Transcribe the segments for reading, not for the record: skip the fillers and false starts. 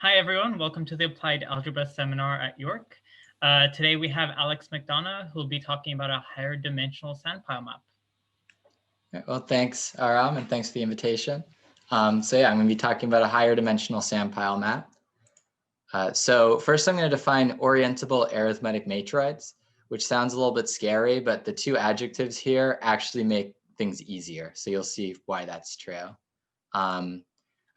Hi, everyone. Welcome to the Applied Algebra seminar at York. Today we have Alex McDonough, who will be talking about a higher dimensional sandpile map. Well, thanks, Aram, and thanks for the invitation. So yeah, I'm going to be talking about a higher dimensional sandpile map. So first I'm going to define orientable arithmetic matroids, which sounds a little bit scary, but the two adjectives here actually make things easier. So you'll see why that's true.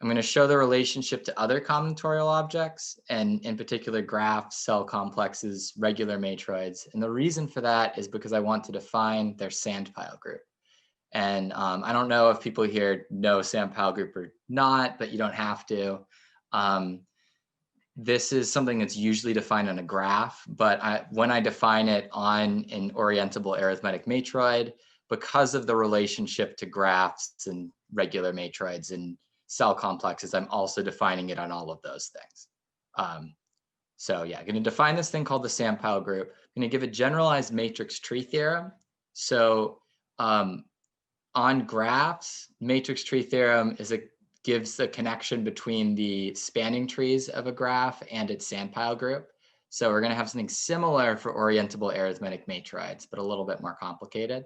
I'm going to show the relationship to other combinatorial objects, and in particular graphs, cell complexes, regular matroids. And the reason for that is because I want to define their sandpile group. And I don't know if people here know sandpile group or not, but you don't have to. This is something that's usually defined on a graph, but when I define it on an orientable arithmetic matroid, because of the relationship to graphs and regular matroids and cell complexes, I'm also defining it on all of those things. So yeah, I'm going to define this thing called the sandpile group. I'm going to give a generalized matrix tree theorem. So on graphs, matrix tree theorem gives the connection between the spanning trees of a graph and its sandpile group. So we're going to have something similar for orientable arithmetic matroids, but a little bit more complicated.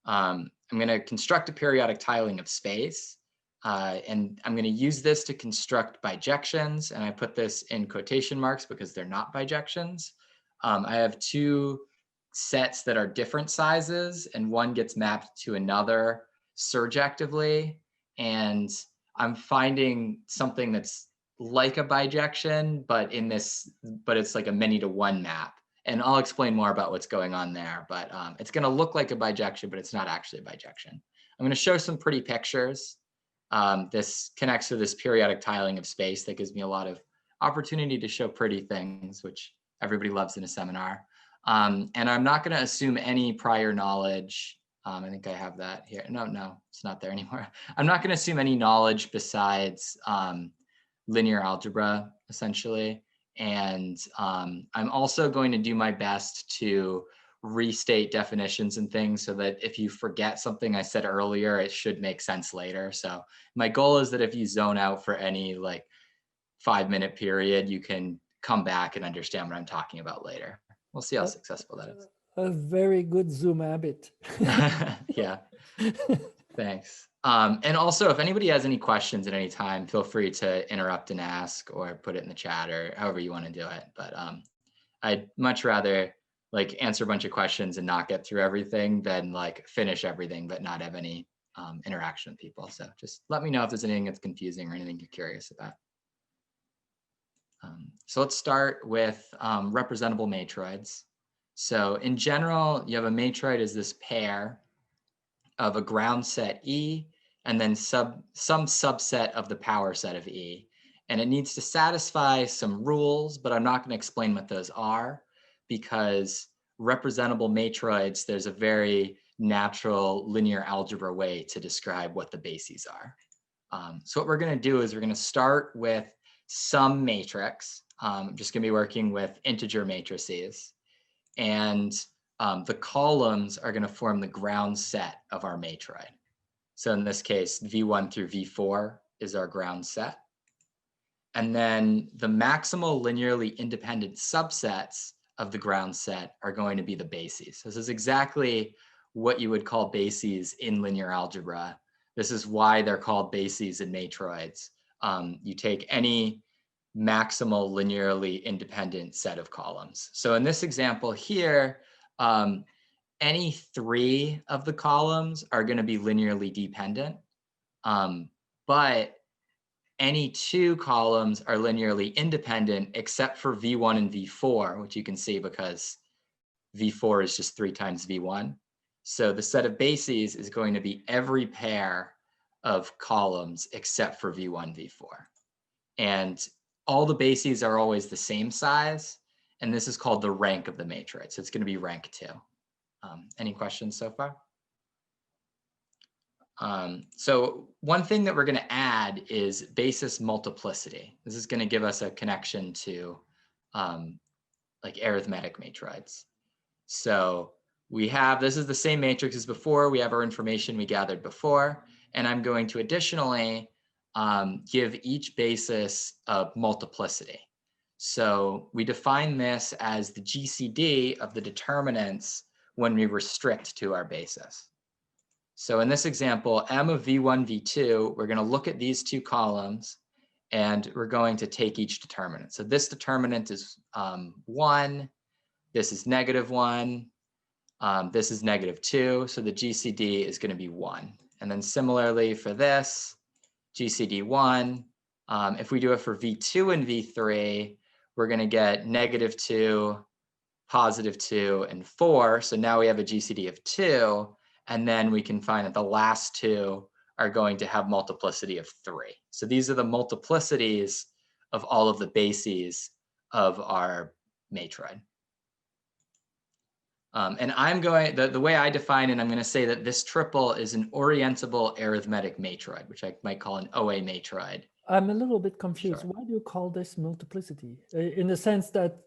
I'm going to construct a periodic tiling of space, and I'm going to use this to construct bijections, and I put this in quotation marks because they're not bijections. I have two sets that are different sizes, and one gets mapped to another surjectively, and I'm finding something that's like a bijection, but it's like a many to one map. And I'll explain more about what's going on there, but it's going to look like a bijection, but it's not actually a bijection. I'm going to show some pretty pictures. This connects to this periodic tiling of space that gives me a lot of opportunity to show pretty things, which everybody loves in a seminar. And I'm not going to assume any prior knowledge. I think I have that here. No, it's not there anymore. I'm not going to assume any knowledge besides linear algebra, essentially. And I'm also going to do my best to restate definitions and things so that if you forget something I said earlier, it should make sense later. So my goal is that if you zone out for any like 5-minute period, you can come back and understand what I'm talking about later. We'll see how successful that is. A very good Zoom habit. Yeah, thanks. And also, if anybody has any questions at any time, feel free to interrupt and ask or put it in the chat or however you want to do it. But I'd much rather like answer a bunch of questions and not get through everything than like finish everything but not have any interaction with people. So just let me know if there's anything that's confusing or anything you're curious about. So let's start with representable matroids. So in general, you have a matroid as this pair of a ground set E and then some subset of the power set of E. And it needs to satisfy some rules, but I'm not going to explain what those are because representable matroids, there's a very natural linear algebra way to describe what the bases are. So what we're going to do is we're going to start with some matrix. I'm just going to be working with integer matrices. And the columns are going to form the ground set of our matroid. So in this case, V1 through V4 is our ground set. And then the maximal linearly independent subsets of the ground set are going to be the bases. This is exactly what you would call bases in linear algebra. This is why they're called bases in matroids. You take any maximal linearly independent set of columns. So in this example here, any 3 of the columns are going to be linearly dependent, but any 2 columns are linearly independent except for V1 and V4, which you can see because V4 is just 3 times V1. So the set of bases is going to be every pair of columns except for V1, V4. And all the bases are always the same size, and this is called the rank of the matrix. So it's going to be rank 2. Any questions so far? So one thing that we're going to add is basis multiplicity. This is going to give us a connection to like arithmetic matroids. So we have, this is the same matrix as before. We have our information we gathered before, and I'm going to additionally give each basis a multiplicity. So we define this as the GCD of the determinants when we restrict to our basis. So in this example, M of V1, V2, we're going to look at these two columns and we're going to take each determinant. So this determinant is 1, this is -1, this is -2. So the GCD is going to be 1. And then similarly for this, GCD 1. If we do it for V2 and V3, we're going to get -2, +2, and 4. So now we have a GCD of 2. And then we can find that the last two are going to have multiplicity of 3. So these are the multiplicities of all of the bases of our matroid. And I'm going, the way I define it, I'm going to say that this triple is an orientable arithmetic matroid, which I might call an oa-Matroid. I'm a little bit confused. Sure. Why do you call this multiplicity? In the sense that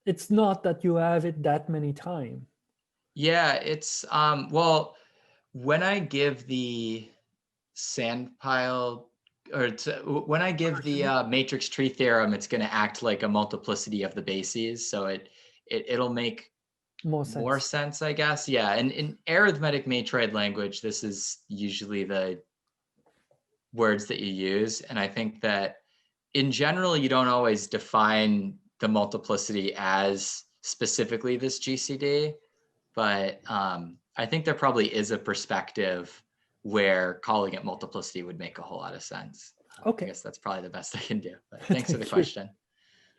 it's not that you have it that many times. Yeah, it's, well, when I give the sandpile, or when I give the matrix tree theorem, it's going to act like a multiplicity of the bases. So it'll make more sense, I guess. Yeah, and in arithmetic matroid language, this is usually the words that you use. And I think that in general, you don't always define the multiplicity as specifically this GCD, but I think there probably is a perspective where calling it multiplicity would make a whole lot of sense. Okay. I guess that's probably the best I can do, but thanks for the question.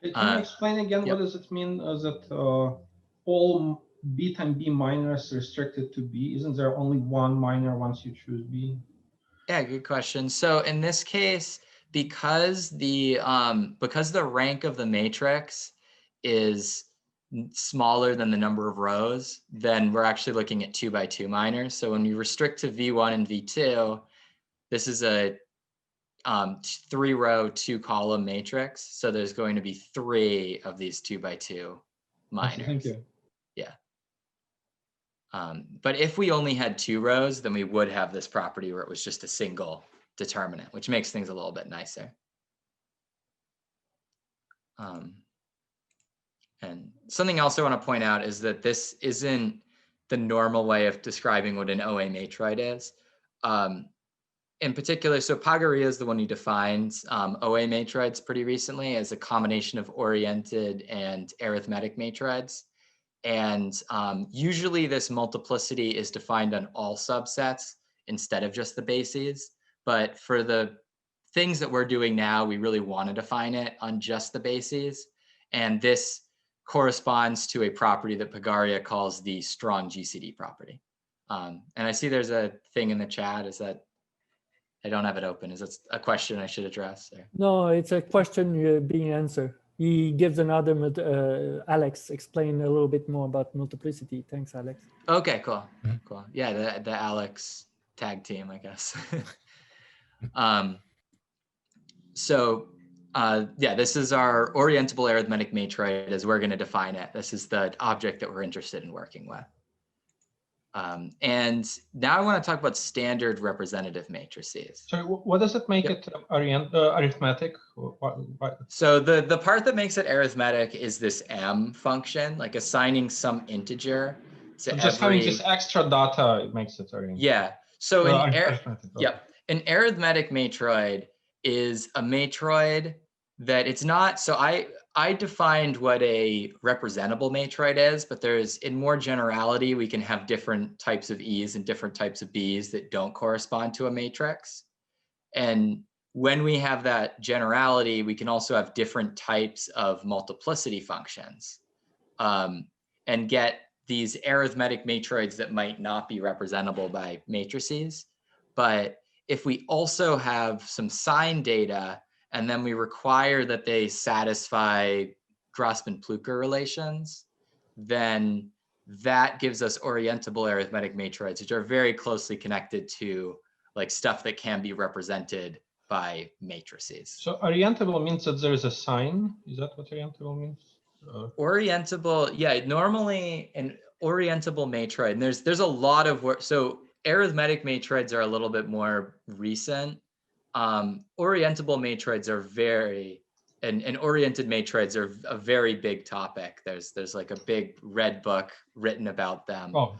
Can you explain again, what does it mean that all B times B minors restricted to B? Isn't there only one minor once you choose B? Yeah, good question. So in this case, because the rank of the matrix is smaller than the number of rows, then we're actually looking at 2 by 2 minors. So when we restrict to V1 and V2, this is a 3-row, 2-column matrix. So there's going to be 3 of these 2 by 2 minors. Thank you. Yeah. But if we only had 2 rows, then we would have this property where it was just a single determinant, which makes things a little bit nicer. And something else I want to point out is that this isn't the normal way of describing what an oa-Matroid is. In particular, so Pagaria is the one who defines oa-Matroids pretty recently as a combination of oriented and arithmetic matroids. And usually this multiplicity is defined on all subsets instead of just the bases. But for the things that we're doing now, we really want to define it on just the bases. And this corresponds to a property that Pagaria calls the strong GCD property. And I see there's a thing in the chat. Is that, I don't have it open. Is that a question I should address? Or? No, it's a question being answered. He gives another, Alex, explain a little bit more about multiplicity. Thanks, Alex. Okay, cool, cool. Yeah, the Alex tag team, I guess. Yeah, this is our orientable arithmetic matroid as we're going to define it. This is the object that we're interested in working with. And now I want to talk about standard representative matrices. Sorry, what does it make it arithmetic? So the part that makes it arithmetic is this M function, like assigning some integer to just having this extra data, it makes it arithmetic. Yeah. So an arithmetic matroid is a matroid that it's not, so I defined what a representable matroid is, but there's, in more generality, we can have different types of E's and different types of B's that don't correspond to a matrix. And when we have that generality, we can also have different types of multiplicity functions and get these arithmetic matroids that might not be representable by matrices. But if we also have some sign data, and then we require that they satisfy Grossman-Pluker relations, then that gives us orientable arithmetic matroids, which are very closely connected to like stuff that can be represented by matrices. So orientable means that there is a sign. Is that what orientable means? Orientable, yeah, normally an orientable matroid, and there's a lot of work. So arithmetic matroids are a little bit more recent. orientable matroids are and oriented matroids are a very big topic. There's like a big red book written about them. Oh.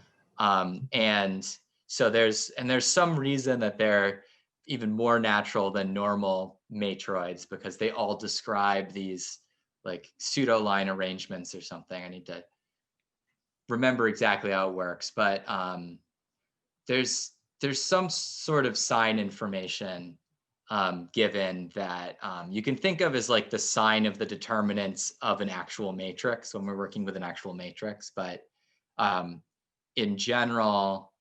And so there's some reason that they're even more natural than normal matroids because they all describe these like pseudo line arrangements or something. I need to remember exactly how it works, but there's some sort of sign information given that you can think of as like the sign of the determinants of an actual matrix when we're working with an actual matrix. But in general,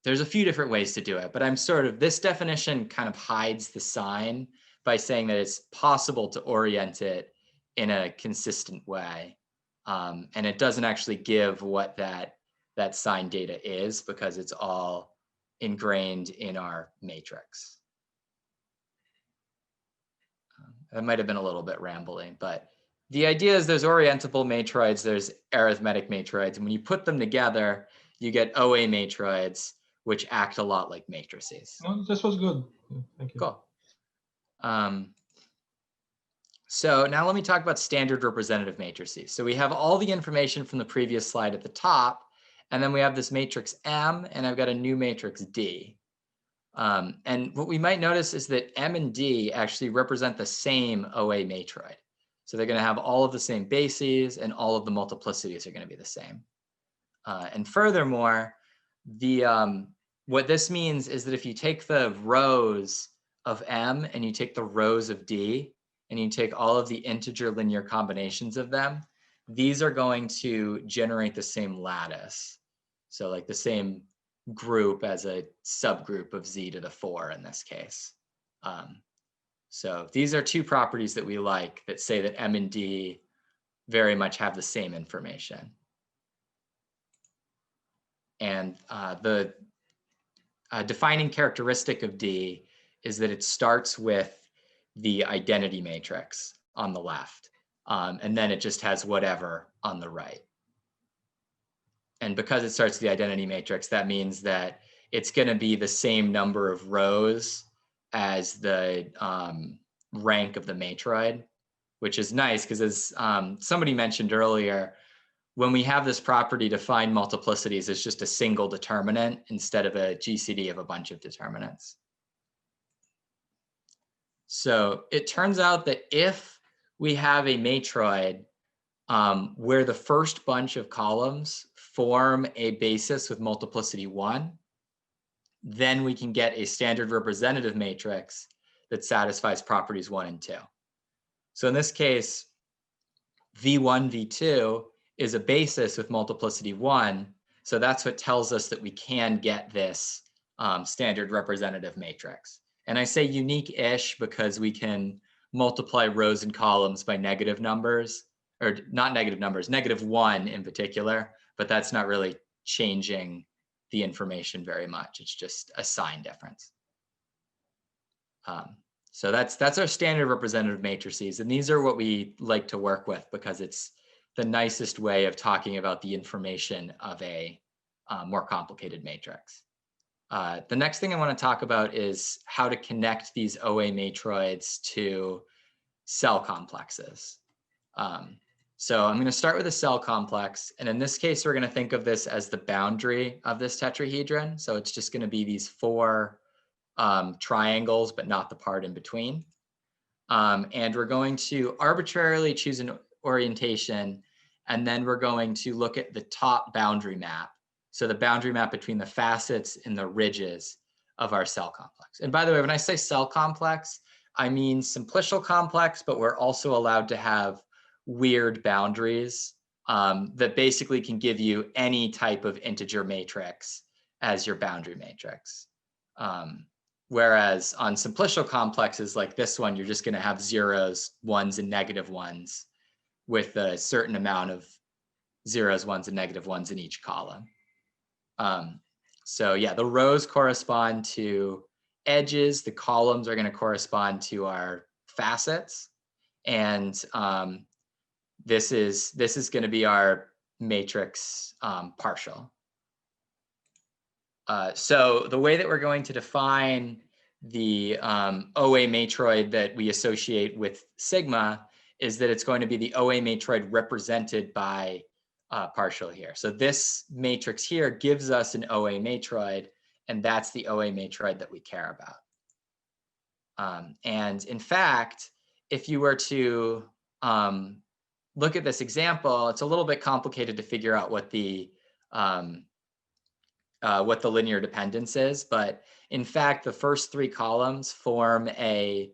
there's a few different ways to do it, but this definition kind of hides the sign by saying that it's possible to orient it in a consistent way. And it doesn't actually give what that sign data is because it's all ingrained in our matrix. That might have been a little bit rambling, but the idea is there's orientable matroids, there's arithmetic matroids, and when you put them together, you get oa-Matroids, which act a lot like matrices. No, this was good. Thank you. Cool. So now let me talk about standard representative matrices. So we have all the information from the previous slide at the top, and then we have this matrix M, and I've got a new matrix D. And what we might notice is that M and D actually represent the same oa-Matroid. So they're going to have all of the same bases, and all of the multiplicities are going to be the same. And furthermore, what this means is that if you take the rows of M and you take the rows of D, and you take all of the integer linear combinations of them, these are going to generate the same lattice. So like the same group as a subgroup of Z to the 4 in this case. So these are two properties that we like that say that M and D very much have the same information. And the defining characteristic of D is that it starts with the identity matrix on the left, and then it just has whatever on the right. And because it starts the identity matrix, that means that it's going to be the same number of rows as the rank of the matroid, which is nice because as somebody mentioned earlier, when we have this property to find multiplicities, it's just a single determinant instead of a GCD of a bunch of determinants. So it turns out that if we have a matroid where the first bunch of columns form a basis with multiplicity 1, then we can get a standard representative matrix that satisfies properties 1 and 2. So in this case, V1, V2 is a basis with multiplicity 1. So that's what tells us that we can get this standard representative matrix. And I say unique-ish because we can multiply rows and columns by negative numbers, or not negative numbers, -1 in particular, but that's not really changing the information very much. It's just a sign difference. So that's our standard representative matrices. And these are what we like to work with because it's the nicest way of talking about the information of a more complicated matrix. The next thing I want to talk about is how to connect these oa-Matroids to cell complexes. So I'm going to start with a cell complex. And in this case, we're going to think of this as the boundary of this tetrahedron. So it's just going to be these 4 triangles, but not the part in between. And we're going to arbitrarily choose an orientation. And then we're going to look at the top boundary map. So the boundary map between the facets and the ridges of our cell complex. And by the way, when I say cell complex, I mean simplicial complex, but we're also allowed to have weird boundaries that basically can give you any type of integer matrix as your boundary matrix. Whereas on simplicial complexes like this one, you're just going to have 0s, 1s, and -1s with a certain amount of 0s, 1s, and -1s in each column. So yeah, the rows correspond to edges, the columns are going to correspond to our facets, and this is going to be our matrix partial. So the way that we're going to define the oa-Matroid that we associate with sigma is that it's going to be the oa-Matroid represented by partial here. So this matrix here gives us an oa-Matroid, and that's the oa-Matroid that we care about. And in fact, if you were to look at this example, it's a little bit complicated to figure out what the linear dependence is, but in fact, the first three columns form a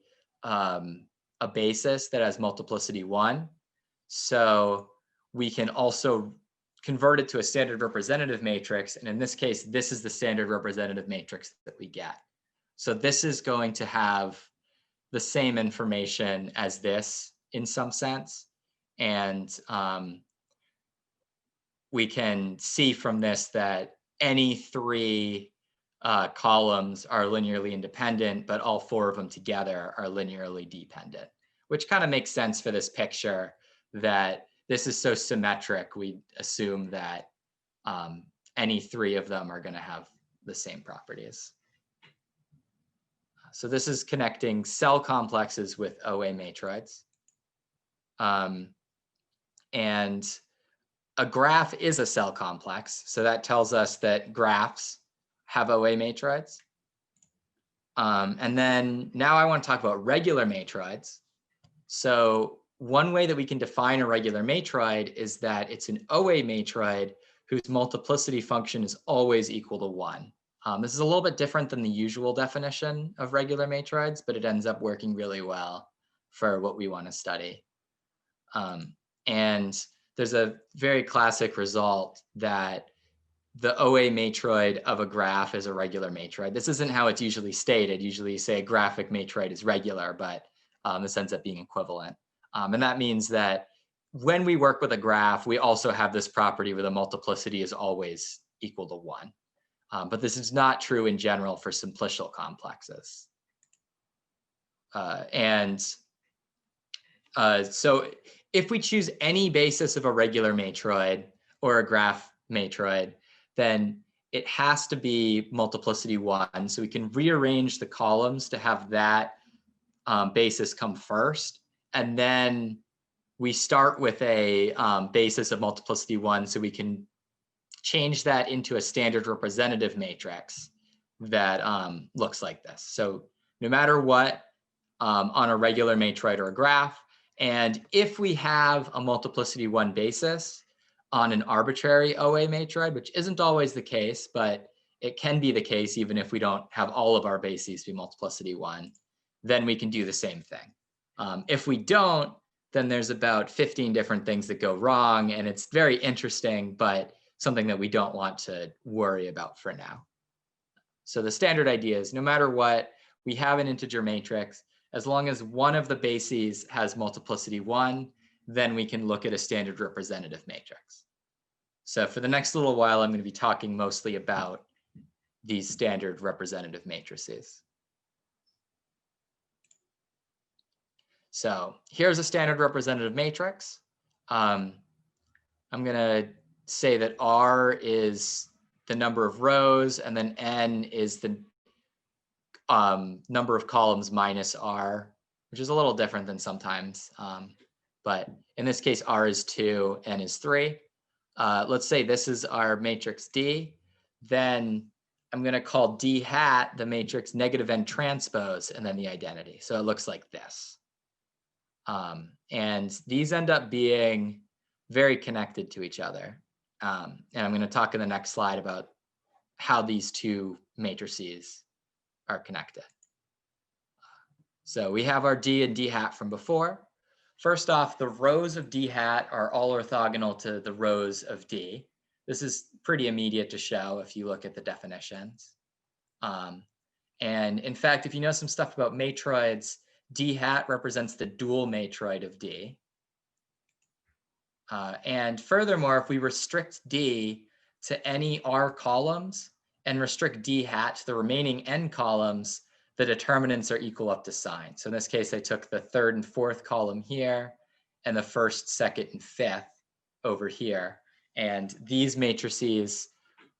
basis that has multiplicity 1. So we can also convert it to a standard representative matrix. And in this case, this is the standard representative matrix that we get. So this is going to have the same information as this in some sense. And we can see from this that any three columns are linearly independent, but all four of them together are linearly dependent, which kind of makes sense for this picture that this is so symmetric. We assume that any three of them are going to have the same properties. So this is connecting cell complexes with oa-Matroids. And a graph is a cell complex. So that tells us that graphs have oa-Matroids. And then now I want to talk about regular matroids. So one way that we can define a regular matroid is that it's an oa-Matroid whose multiplicity function is always equal to 1. This is a little bit different than the usual definition of regular matroids, but it ends up working really well for what we want to study. And there's a very classic result that the oa-Matroid of a graph is a regular matroid. This isn't how it's usually stated. Usually you say a graphic matroid is regular, but this ends up being equivalent. And that means that when we work with a graph, we also have this property where the multiplicity is always equal to 1. But this is not true in general for simplicial complexes. So if we choose any basis of a regular matroid or a graph matroid, then it has to be multiplicity 1. So we can rearrange the columns to have that basis come first. And then we start with a basis of multiplicity 1, so we can change that into a standard representative matrix that looks like this. So no matter what, on a regular matroid or a graph, and if we have a multiplicity 1 basis on an arbitrary oa-Matroid, which isn't always the case, but it can be the case even if we don't have all of our bases be multiplicity 1, then we can do the same thing. If we don't, then there's about 15 different things that go wrong, and it's very interesting, but something that we don't want to worry about for now. So the standard idea is no matter what, we have an integer matrix. As long as one of the bases has multiplicity 1, then we can look at a standard representative matrix. So for the next little while, I'm going to be talking mostly about these standard representative matrices. So here's a standard representative matrix. I'm going to say that R is the number of rows, and then N is the number of columns minus R, which is a little different than sometimes. But in this case, R is 2, N is 3. Let's say this is our matrix D. Then I'm going to call D hat the matrix negative N transpose, and then the identity. So it looks like this. And these end up being very connected to each other. And I'm going to talk in the next slide about how these two matrices are connected. So we have our D and D hat from before. First off, the rows of D hat are all orthogonal to the rows of D. This is pretty immediate to show if you look at the definitions. And in fact, if you know some stuff about matroids, D hat represents the dual matroid of D. And furthermore, if we restrict D to any R columns and restrict D hat to the remaining N columns, the determinants are equal up to sign. So in this case, I took the third and fourth column here and the first, second, and fifth over here. And these matrices,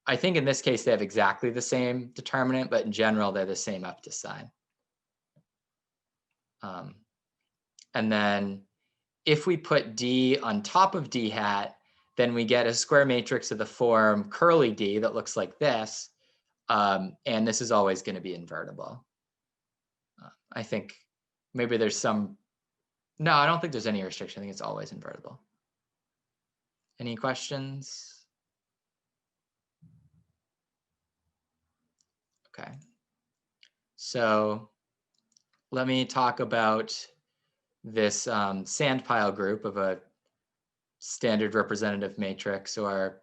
I think in this case, they have exactly the same determinant, but in general, they're the same up to sign. And then if we put D on top of D hat, then we get a square matrix of the form curly D that looks like this. And this is always going to be invertible. I think maybe there's some, no, I don't think there's any restriction. I think it's always invertible. Any questions? Okay. So let me talk about this sandpile group of a standard representative matrix, or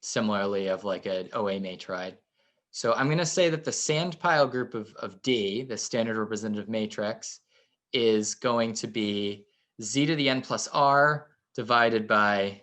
similarly of like an oa-Matroid. So I'm going to say that the sandpile group of D, the standard representative matrix, is going to be z to the n plus r divided by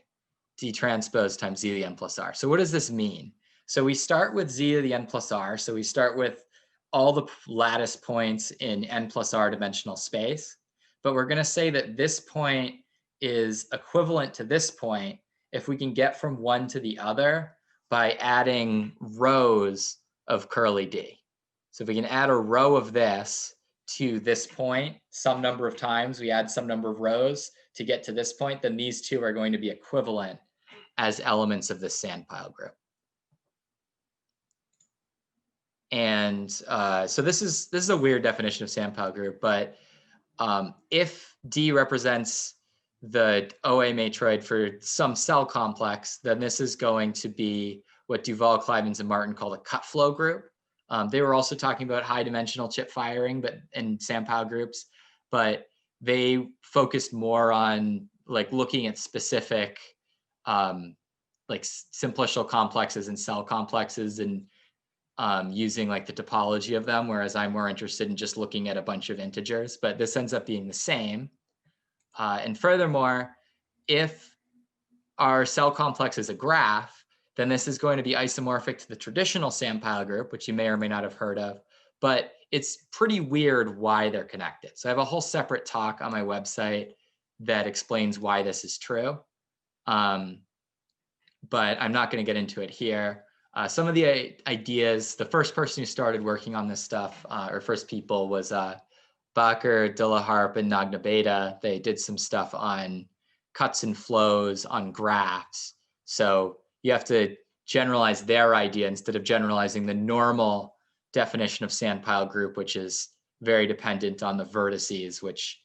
d transpose times z to the n plus r. So what does this mean? So we start with z to the n plus r. So we start with all the lattice points in n plus r dimensional space. But we're going to say that this point is equivalent to this point if we can get from one to the other by adding rows of curly D. So if we can add a row of this to this point some number of times, we add some number of rows to get to this point, then these two are going to be equivalent as elements of this sandpile group. And so this is a weird definition of sandpile group, but if D represents the oa-Matroid for some cell complex, then this is going to be what Duval, Klivans, and Martin call a cut flow group. They were also talking about high dimensional chip firing, but in sandpile groups, but they focused more on like looking at specific like simplicial complexes and cell complexes and using like the topology of them, whereas I'm more interested in just looking at a bunch of integers, but this ends up being the same. And furthermore, if our cell complex is a graph, then this is going to be isomorphic to the traditional sandpile group, which you may or may not have heard of, but it's pretty weird why they're connected. So I have a whole separate talk on my website that explains why this is true, but I'm not going to get into it here. Some of the ideas, the first person who started working on this stuff, or first people, was Bakker, Dillaharp, and Nagnabeta. They did some stuff on cuts and flows on graphs. So you have to generalize their idea instead of generalizing the normal definition of sandpile group, which is very dependent on the vertices, which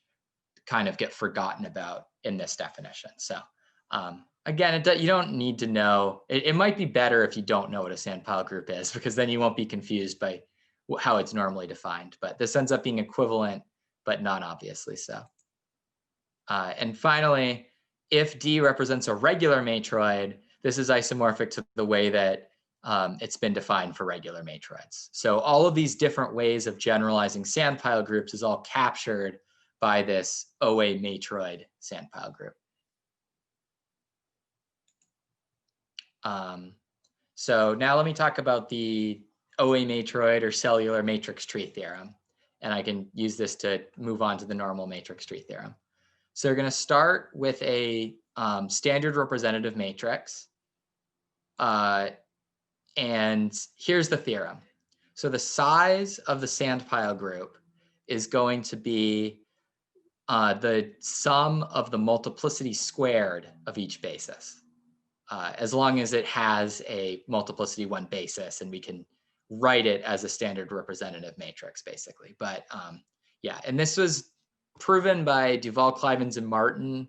kind of get forgotten about in this definition. So again, you don't need to know. It might be better if you don't know what a sandpile group is, because then you won't be confused by how it's normally defined. But this ends up being equivalent, but not obviously so. And finally, if D represents a regular matroid, this is isomorphic to the way that it's been defined for regular matroids. So all of these different ways of generalizing sandpile groups is all captured by this oa-Matroid sandpile group. So now let me talk about the oa-Matroid or cellular matrix tree theorem, and I can use this to move on to the normal matrix tree theorem. So we're going to start with a standard representative matrix, and here's the theorem. So the size of the sandpile group is going to be the sum of the multiplicity squared of each basis, as long as it has a multiplicity 1 basis, and we can write it as a standard representative matrix, basically. But yeah, and this was proven by Duval, Klivans, and Martin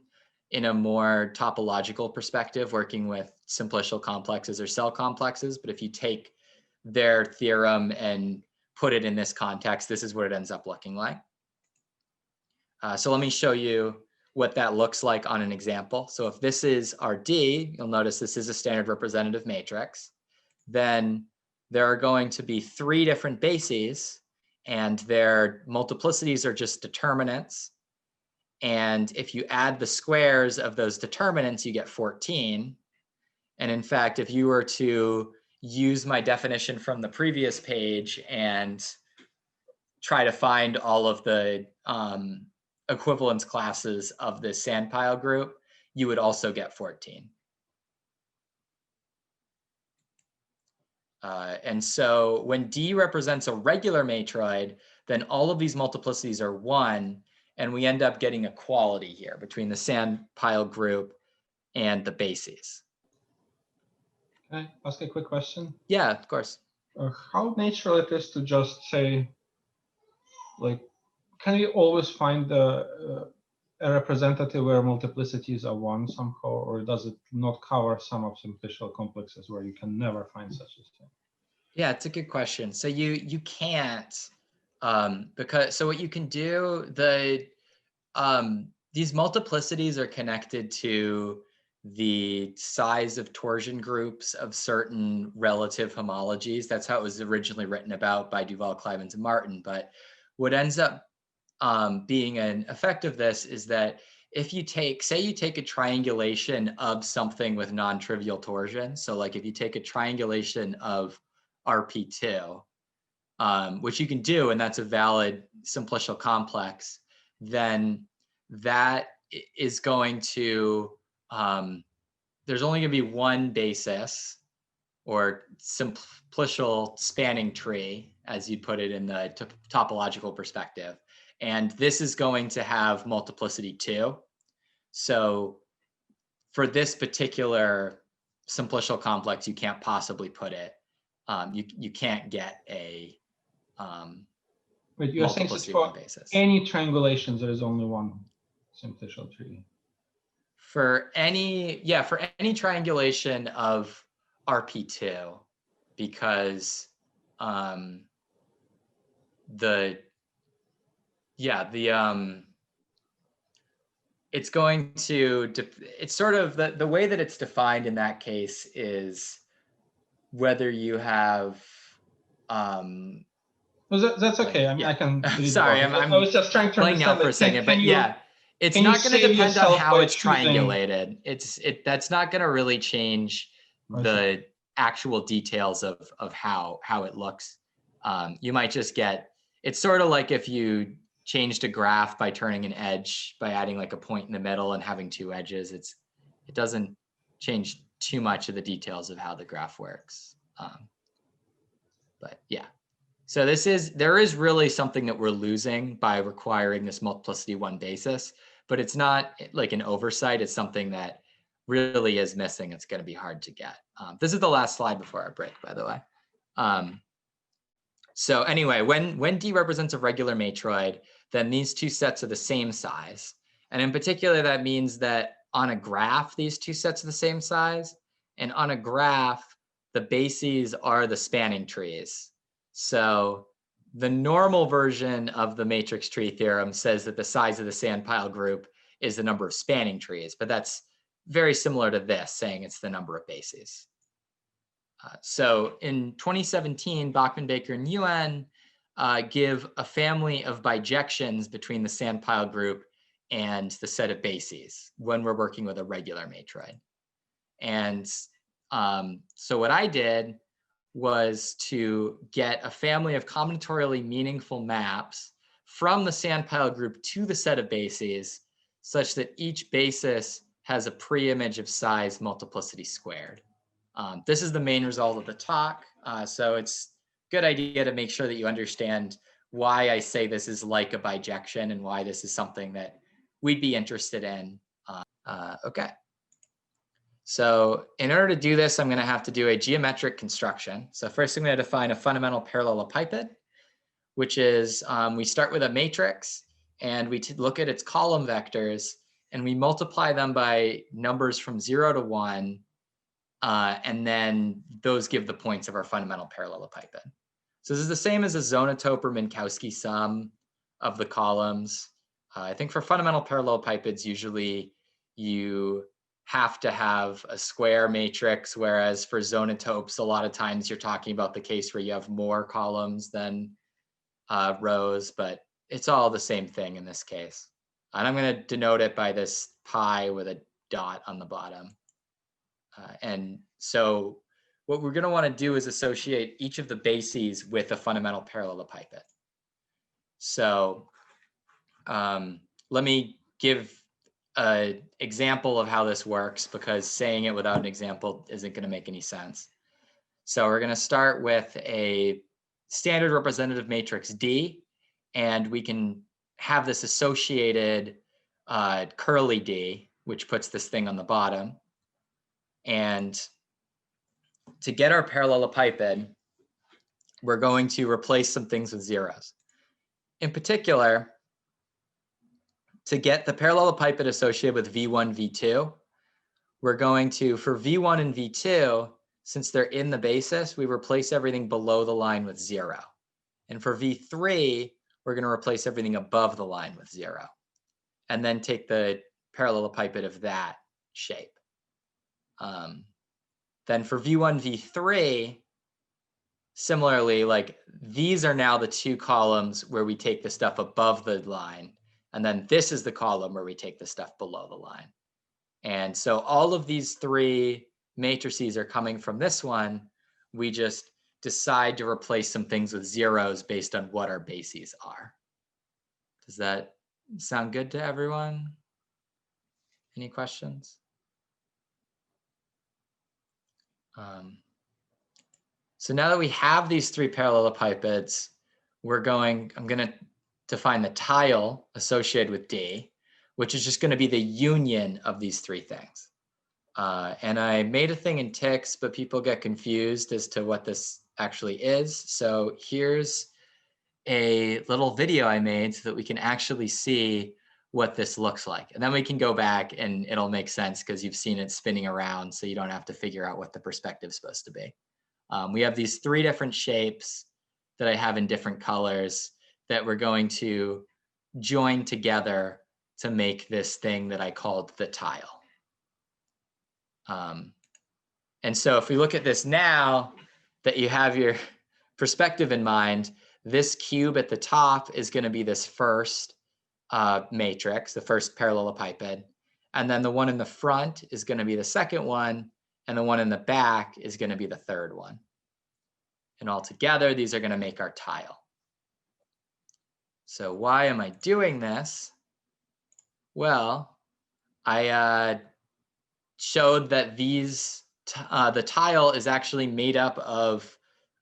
in a more topological perspective, working with simplicial complexes or cell complexes. But if you take their theorem and put it in this context, this is what it ends up looking like. So let me show you what that looks like on an example. So if this is our D, you'll notice this is a standard representative matrix. Then there are going to be 3 different bases, and their multiplicities are just determinants. And if you add the squares of those determinants, you get 14. And in fact, if you were to use my definition from the previous page and try to find all of the equivalence classes of this sandpile group, you would also get 14. And so when D represents a regular matroid, then all of these multiplicities are 1, and we end up getting equality here between the sandpile group and the bases. Can I ask a quick question? Yeah, of course. How natural it is to just say, like, can we always find a representative where multiplicities are 1 somehow, or does it not cover some of simplicial complexes where you can never find such a thing? Yeah, it's a good question. So you can't, because so what you can do, these multiplicities are connected to the size of torsion groups of certain relative homologies. That's how it was originally written about by Duval, Klivans, and Martin. But what ends up being an effect of this is that if you take, say you take a triangulation of something with non-trivial torsion, so like if you take a triangulation of RP2, which you can do, and that's a valid simplicial complex, then that is going to, there's only going to be one basis or simplicial spanning tree, as you'd put it in the topological perspective. And this is going to have multiplicity 2. So for this particular simplicial complex, you can't possibly put it. You can't get a But you're saying it's for any triangulations, there is only one simplicial tree. For any, yeah, for any triangulation of RP2, because it's going to, it's sort of the way that it's defined in that case is whether you have well, that's okay. I mean, yeah. I can. Sorry, I was just trying to understand out for a second, but yeah, it's not going to depend on how it's triangulated. That's not going to really change the actual details of how it looks. You might just get. It's sort of like if you changed a graph by turning an edge by adding like a point in the middle and having 2 edges. It doesn't change too much of the details of how the graph works. But yeah. So there is really something that we're losing by requiring this multiplicity 1 basis, but it's not like an oversight. It's something that really is missing. It's going to be hard to get. This is the last slide before our break, by the way. So anyway, when D represents a regular matroid, then these 2 sets are the same size. And in particular, that means that on a graph, these 2 sets are the same size. And on a graph, the bases are the spanning trees. So the normal version of the matrix tree theorem says that the size of the sandpile group is the number of spanning trees, but that's very similar to this, saying it's the number of bases. So in 2017, Bachman, Baker, and Yuen give a family of bijections between the sandpile group and the set of bases when we're working with a regular matroid. And so what I did was to get a family of combinatorially meaningful maps from the sandpile group to the set of bases such that each basis has a pre-image of size multiplicity squared. This is the main result of the talk. So it's a good idea to make sure that you understand why I say this is like a bijection and why this is something that we'd be interested in. Okay. So in order to do this, I'm going to have to do a geometric construction. So first I'm going to define a fundamental parallelepiped, which is we start with a matrix and we look at its column vectors and we multiply them by numbers from 0 to 1. And then those give the points of our fundamental parallelepiped. So this is the same as a Zonotope or Minkowski sum of the columns. I think for fundamental parallelepipeds, usually you have to have a square matrix, whereas for zonotopes, a lot of times you're talking about the case where you have more columns than rows, but it's all the same thing in this case. And I'm going to denote it by this pi with a dot on the bottom. And so what we're going to want to do is associate each of the bases with a fundamental parallelepiped. So let me give an example of how this works, because saying it without an example isn't going to make any sense. So we're going to start with a standard representative matrix D, and we can have this associated curly D, which puts this thing on the bottom. And to get our parallelepiped, we're going to replace some things with zeros. In particular, to get the parallelepiped associated with V1, V2, we're going to, for V1 and V2, since they're in the basis, we replace everything below the line with 0. And for V3, we're going to replace everything above the line with 0. And then take the parallelepiped of that shape. Then for V1, V3, similarly, like these are now the two columns where we take the stuff above the line. And then this is the column where we take the stuff below the line. And so all of these three matrices are coming from this one. We just decide to replace some things with zeros based on what our bases are. Does that sound good to everyone? Any questions? So now that we have these three parallelepipeds, I'm going to define the tile associated with D, which is just going to be the union of these three things. And I made a thing in ticks, but people get confused as to what this actually is. So here's a little video I made so that we can actually see what this looks like. And then we can go back and it'll make sense because you've seen it spinning around, so you don't have to figure out what the perspective is supposed to be. We have these three different shapes that I have in different colors that we're going to join together to make this thing that I called the tile. And so if we look at this now that you have your perspective in mind, this cube at the top is going to be this first matrix, the first parallelepiped. And then the one in the front is going to be the second one. And the one in the back is going to be the third one. And all together, these are going to make our tile. So why am I doing this? Well, I showed that the tile is actually made up of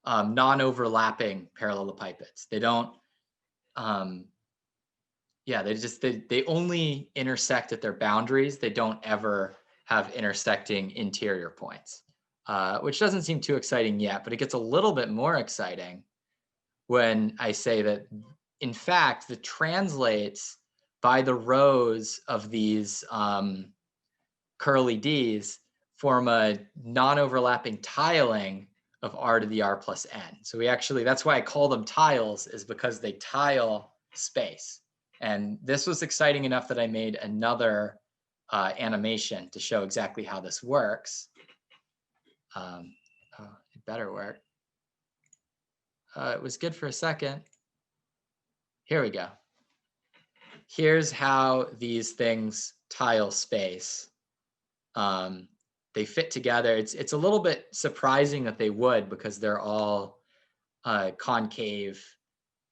non-overlapping parallelepipeds. They don't, they only intersect at their boundaries. They don't ever have intersecting interior points, which doesn't seem too exciting yet, but it gets a little bit more exciting when I say that, in fact, the translates by the rows of these curly Ds form a non-overlapping tiling of R to the R plus N. So we actually, that's why I call them tiles, is because they tile space. And this was exciting enough that I made another animation to show exactly how this works. It better work. It was good for a second. Here we go. Here's how these things tile space. They fit together. It's a little bit surprising that they would, because they're all concave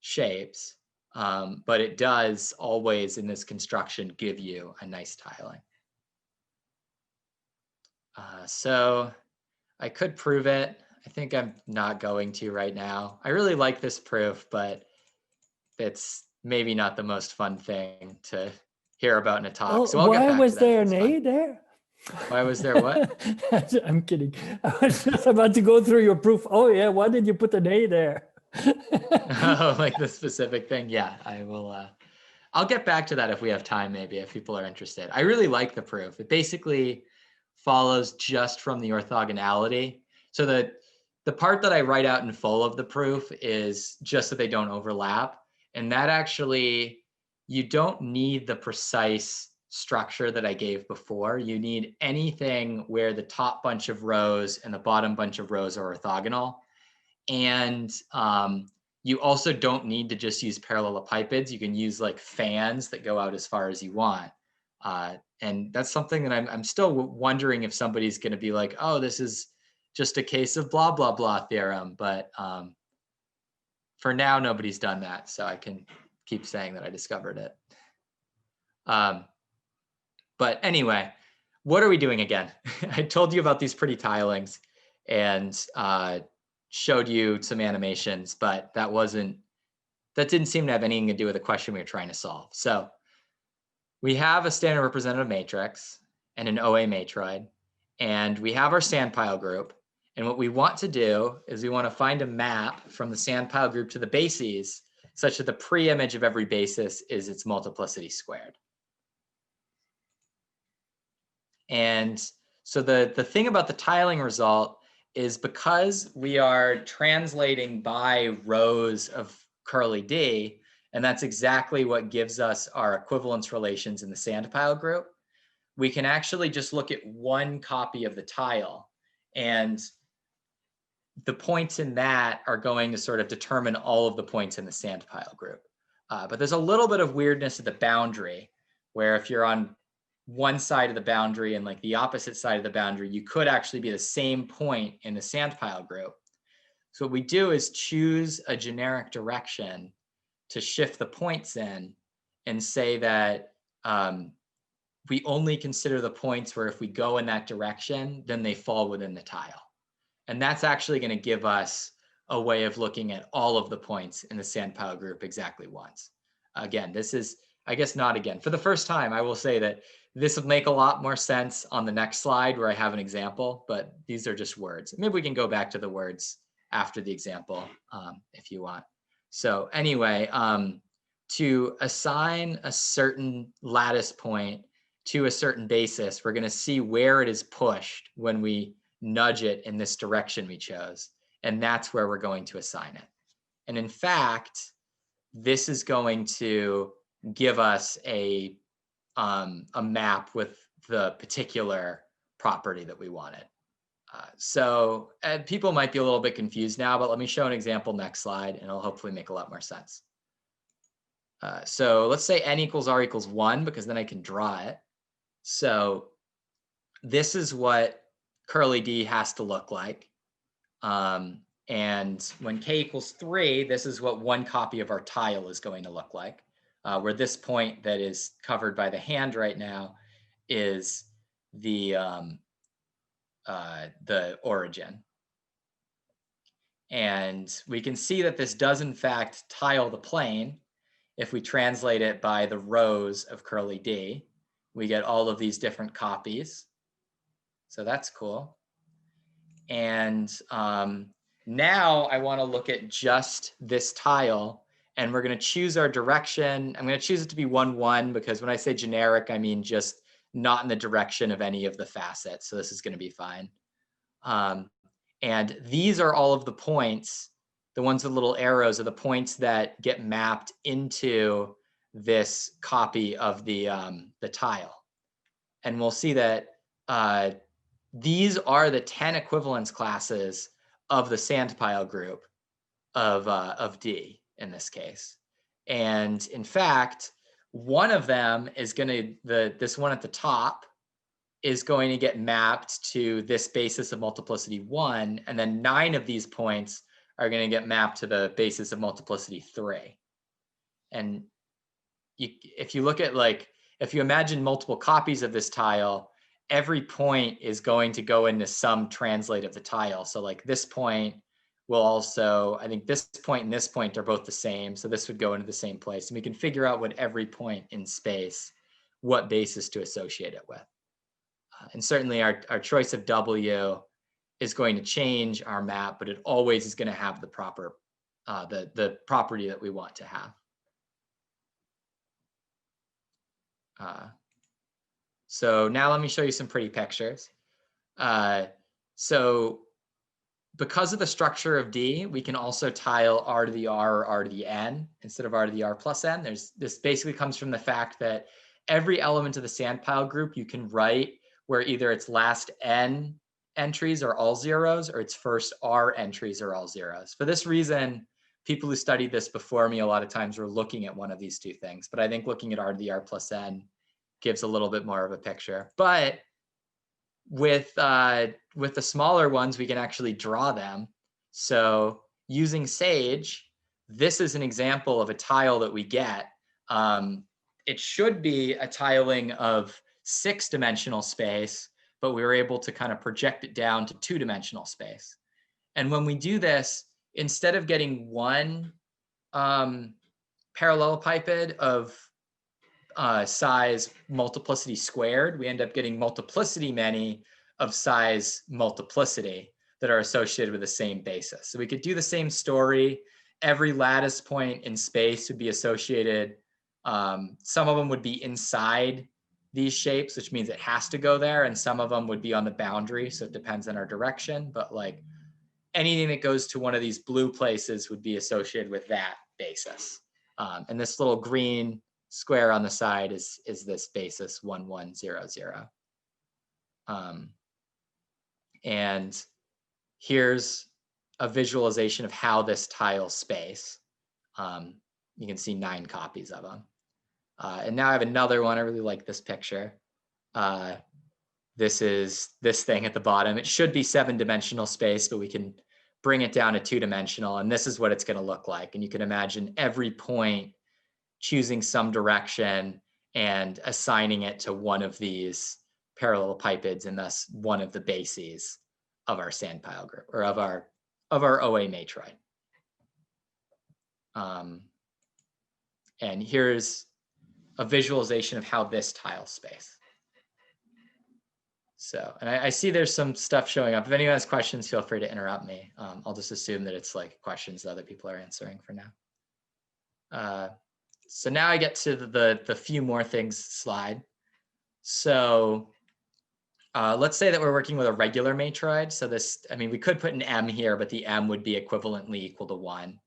shapes. But it does always, in this construction, give you a nice tiling. So I could prove it. I think I'm not going to right now. I really like this proof, but it's maybe not the most fun thing to hear about in a talk. Oh, so I'll get back why was to that. there an A there? Why was there what? I'm kidding. I was just about to go through your proof. Oh yeah, why did you put an A there? Oh, like the specific thing. Yeah, I will. I'll get back to that if we have time, maybe, if people are interested. I really like the proof. It basically follows just from the orthogonality. So the part that I write out in full of the proof is just that they don't overlap. And that actually, you don't need the precise structure that I gave before. You need anything where the top bunch of rows and the bottom bunch of rows are orthogonal. And you also don't need to just use parallelepipeds. You can use like fans that go out as far as you want. And that's something that I'm still wondering if somebody's going to be like, oh, this is just a case of blah, blah, blah theorem. But for now, nobody's done that. So I can keep saying that I discovered it. But anyway, what are we doing again? I told you about these pretty tilings and showed you some animations, but that wasn't that didn't seem to have anything to do with the question we were trying to solve. So we have a standard representative matrix and an oa-Matroid, and we have our sandpile group. And what we want to do is we want to find a map from the sandpile group to the bases such that the pre-image of every basis is its multiplicity squared. And so the thing about the tiling result is because we are translating by rows of curly D, and that's exactly what gives us our equivalence relations in the sandpile group, we can actually just look at one copy of the tile, and the points in that are going to sort of determine all of the points in the sandpile group. But there's a little bit of weirdness at the boundary, where if you're on one side of the boundary and like the opposite side of the boundary, you could actually be the same point in the sandpile group. So what we do is choose a generic direction to shift the points in and say that we only consider the points where if we go in that direction, then they fall within the tile. And that's actually going to give us a way of looking at all of the points in the sandpile group exactly once. Again, this is, I guess not again. For the first time, I will say that this would make a lot more sense on the next slide where I have an example, but these are just words. Maybe we can go back to the words after the example if you want. So anyway, to assign a certain lattice point to a certain basis, we're going to see where it is pushed when we nudge it in this direction we chose. And that's where we're going to assign it. And in fact, this is going to give us a map with the particular property that we wanted. So people might be a little bit confused now, but let me show an example next slide, and it'll hopefully make a lot more sense. So let's say n equals r equals 1, because then I can draw it. So this is what curly D has to look like. And when k equals 3, this is what one copy of our tile is going to look like, where this point that is covered by the hand right now is the origin. And we can see that this does in fact tile the plane. If we translate it by the rows of curly D, we get all of these different copies. So that's cool. And now I want to look at just this tile, and we're going to choose our direction. I'm going to choose it to be 1, 1, because when I say generic, I mean just not in the direction of any of the facets. So this is going to be fine. And these are all of the points. The ones with little arrows are the points that get mapped into this copy of the tile. And we'll see that these are the 10 equivalence classes of the sandpile group of D in this case. And in fact, one of them is going to, this one at the top is going to get mapped to this basis of multiplicity 1, and then 9 of these points are going to get mapped to the basis of multiplicity 3. And if you look at, like, if you imagine multiple copies of this tile, every point is going to go into some translate of the tile. So like this point will also, I think this point and this point are both the same. So this would go into the same place. And we can figure out what every point in space, what basis to associate it with. And certainly our choice of W is going to change our map, but it always is going to have the proper, the property that we want to have. So now let me show you some pretty pictures. So because of the structure of D, we can also tile R to the R or R to the N instead of R to the R plus N. This basically comes from the fact that every element of the sandpile group you can write where either its last N entries are all zeros or its first R entries are all zeros. For this reason, people who studied this before me a lot of times were looking at one of these two things, but I think looking at R to the R plus N gives a little bit more of a picture. But with the smaller ones, we can actually draw them. So using Sage, this is an example of a tile that we get. It should be a tiling of 6-dimensional space, but we were able to kind of project it down to 2-dimensional space. And when we do this, instead of getting one parallelepiped of size multiplicity squared, we end up getting multiplicity many of size multiplicity that are associated with the same basis. So we could do the same story. Every lattice point in space would be associated. Some of them would be inside these shapes, which means it has to go there. And some of them would be on the boundary. So it depends on our direction. But like anything that goes to one of these blue places would be associated with that basis. And this little green square on the side is this basis 1, 1, 0, 0. And here's a visualization of how this tiles space. You can see 9 copies of them. And now I have another one. I really like this picture. This is this thing at the bottom. It should be 7-dimensional space, but we can bring it down to 2-dimensional. And this is what it's going to look like. And you can imagine every point choosing some direction and assigning it to one of these parallelepipeds, and thus one of the bases of our sandpile group, or of our oa-Matroid. And here's a visualization of how this tile space. So, and I see there's some stuff showing up. If anyone has questions, feel free to interrupt me. I'll just assume that it's like questions that other people are answering for now. So now I get to the few more things slide. So let's say that we're working with a regular matroid. So this, I mean, we could put an M here, but the M would be equivalently equal to 1.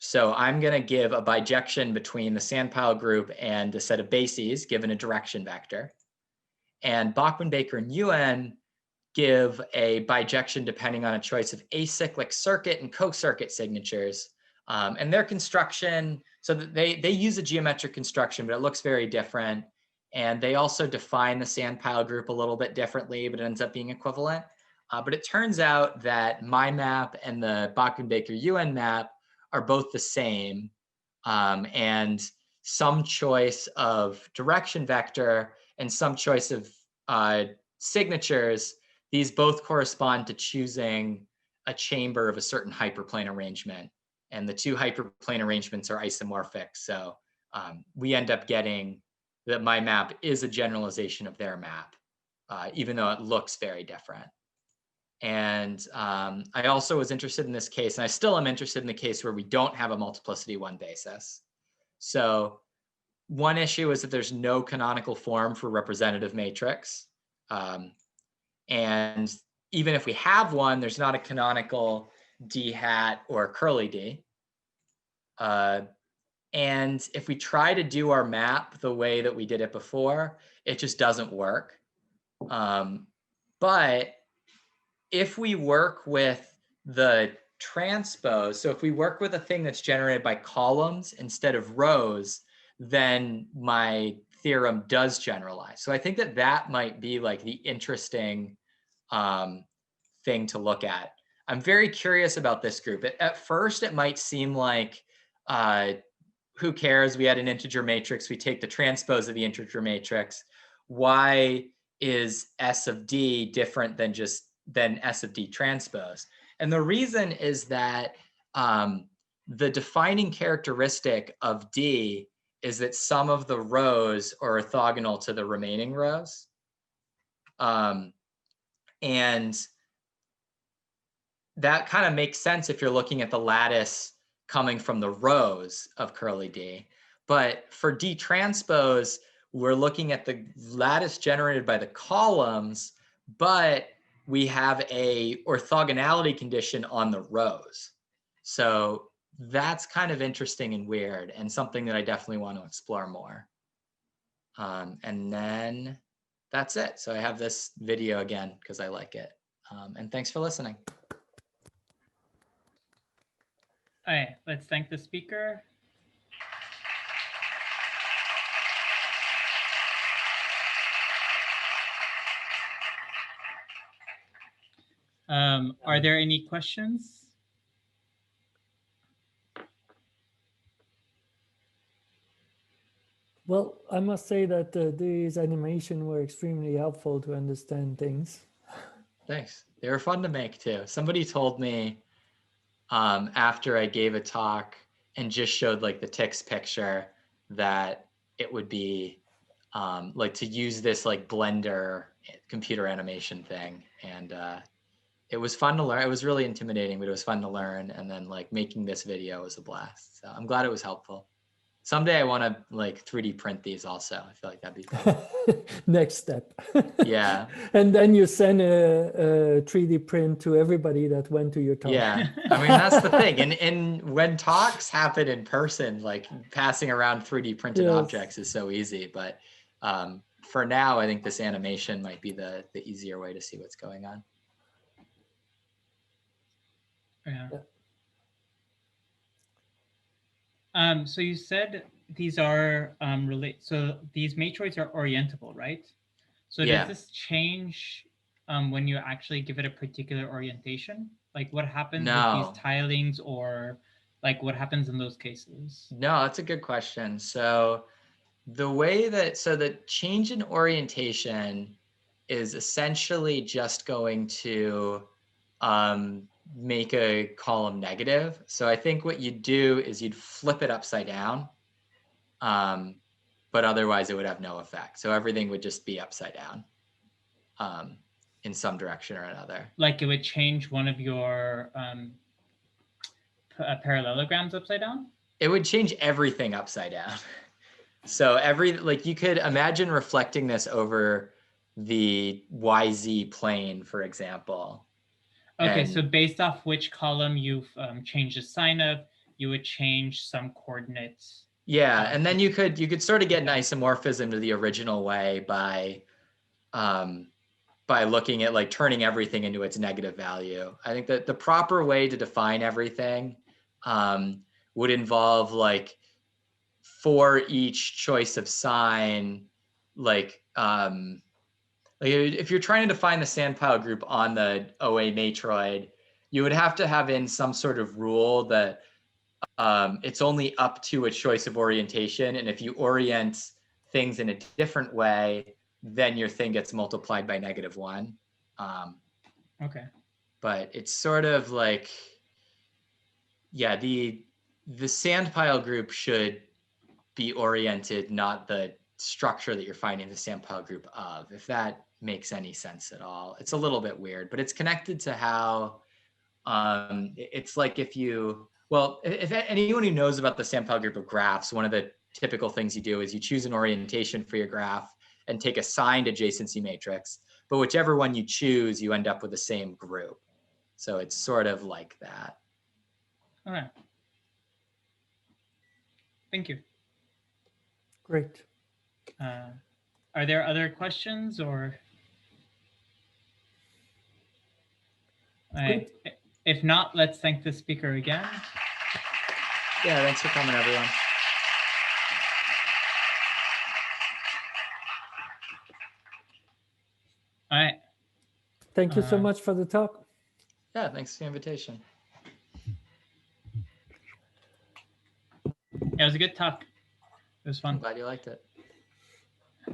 So I'm going to give a bijection between the sandpile group and a set of bases given a direction vector. And Bachman, Baker, and Yuen give a bijection depending on a choice of acyclic circuit and co-circuit signatures. And their construction, so that they use a geometric construction, but it looks very different. And they also define the sandpile group a little bit differently, but it ends up being equivalent. But it turns out that my map and the Bachman, Baker, Yuen map are both the same. And some choice of direction vector and some choice of signatures, these both correspond to choosing a chamber of a certain hyperplane arrangement. And the 2 hyperplane arrangements are isomorphic. So we end up getting that my map is a generalization of their map, even though it looks very different. And I also was interested in this case, and I still am interested in the case where we don't have a multiplicity 1 basis. So one issue is that there's no canonical form for representative matrix. And even if we have one, there's not a canonical D hat or curly D. And if we try to do our map the way that we did it before, it just doesn't work. But if we work with the transpose, so if we work with a thing that's generated by columns instead of rows, then my theorem does generalize. So I think that that might be like the interesting thing to look at. I'm very curious about this group. At first, it might seem like, who cares? We had an integer matrix. We take the transpose of the integer matrix. Why is S of D different than S of D transpose? And the reason is that the defining characteristic of D is that some of the rows are orthogonal to the remaining rows. And that kind of makes sense if you're looking at the lattice coming from the rows of curly D. But for D transpose, we're looking at the lattice generated by the columns, but we have a orthogonality condition on the rows. So that's kind of interesting and weird, and something that I definitely want to explore more. And then that's it. So I have this video again because I like it. And thanks for listening. All right, let's thank the speaker. Are there any questions? Well, I must say that these animations were extremely helpful to understand things. Thanks. They were fun to make too. Somebody told me after I gave a talk and just showed like the ticks picture that it would be like to use this like Blender computer animation thing. And it was fun to learn. It was really intimidating, but it was fun to learn. And then like making this video was a blast. So I'm glad it was helpful. Someday I want to like 3D print these also. I feel like that'd be fun. Next step. Yeah. And then you send a 3D print to everybody that went to your talk. Yeah. I mean, that's the thing. And when talks happen in person, like passing around 3D printed Yes. objects is so easy. But for now, I think this animation might be the easier way to see what's going on. Yeah. So you said these are so these matroids are orientable, right? So Yeah. does this change when you actually give it a particular orientation? Like what happens with No. these tilings, or like what happens in those cases? No, that's a good question. So the way that, so the change in orientation is essentially just going to make a column negative. So I think what you'd do is you'd flip it upside down, but otherwise it would have no effect. So everything would just be upside down in some direction or another. Like it would change one of your parallelograms upside down? It would change everything upside down. So like you could imagine reflecting this over the YZ plane, for example. Okay, so based off which column you've changed the sign of, you would change some coordinates. Yeah, and then you could sort of get an isomorphism to the original way by looking at like turning everything into its negative value. I think that the proper way to define everything would involve like for each choice of sign, like if you're trying to define the sandpile group on the oa-Matroid, you would have to have in some sort of rule that it's only up to a choice of orientation. And if you orient things in a different way, then your thing gets multiplied by -1. Okay. But it's sort of like, yeah, the sandpile group should be oriented, not the structure that you're finding the sandpile group of, if that makes any sense at all. It's a little bit weird, but it's connected to how it's like if anyone who knows about the sandpile group of graphs, one of the typical things you do is you choose an orientation for your graph and take a signed adjacency matrix, but whichever one you choose, you end up with the same group. So it's sort of like that. All right. Thank you. Great. Are there other questions or? If not, let's thank the speaker again. Yeah, thanks for coming, everyone. All right. Thank you so much for the talk. Yeah, thanks for the invitation. Yeah, it was a good talk. It was fun. I'm glad you liked it.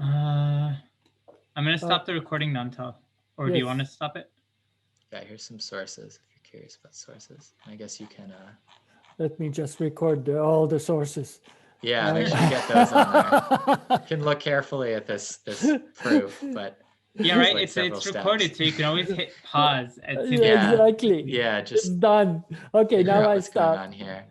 I'm going to stop the recording now until, or do you Yes. want to stop it? Yeah, here's some sources if you're curious about sources. I guess you can. Let me just record all the sources. Yeah, make sure you get those on there. You can look carefully at this proof, but Yeah, right. like It's several recorded, steps. so you can always hit pause. And see Yeah, exactly. Yeah, It's just done. Okay, figure out now I what's going stop. on here.